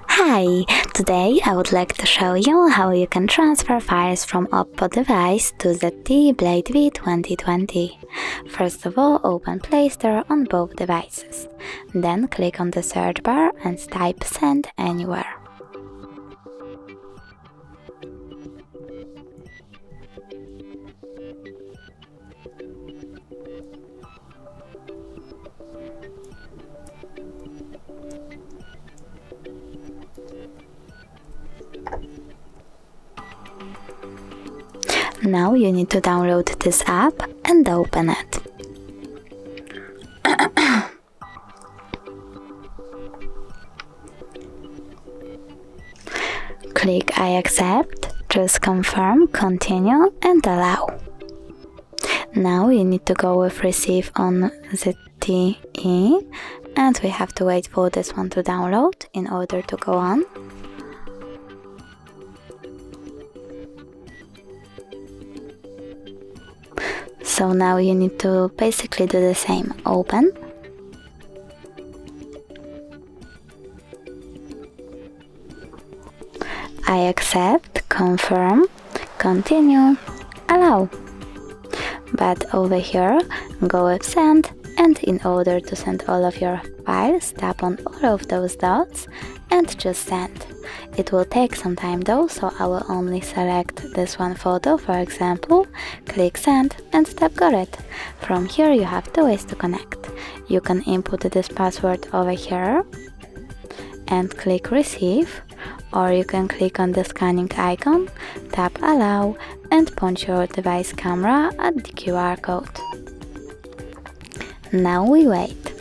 Hi! Today I would like to show you how you can transfer files from OPPO device to ZTE Blade V2020. First of all, open Play Store on both devices. Then click on the search bar and type Send Anywhere. Now you need to download this app and open it. Click I accept, choose confirm, continue and allow. Now you need to go with receive on ZTE and we have to wait for this one to download in order to go on. So now you need to basically do the same. Open. I accept, confirm, continue, allow. But over here, go with send, and in order to send all of your files, tap on all of those dots and just send. It will take some time though, so I will only select this one photo, for example, click send and tap got it. From here you have two ways to connect. You can input this password over here and click receive, or you can click on the scanning icon, tap allow and point your device camera at the QR code. Now we wait.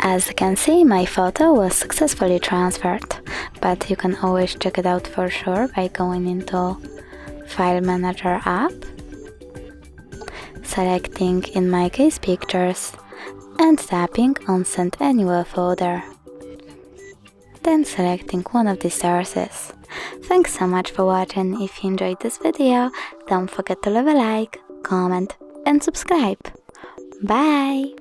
As you can see, my photo was successfully transferred, but you can always check it out for sure by going into File Manager app, selecting in my case pictures and tapping on Send Anywhere folder. Then selecting one of the sources. Thanks so much for watching. If you enjoyed this video, don't forget to leave a like, comment and subscribe. Bye!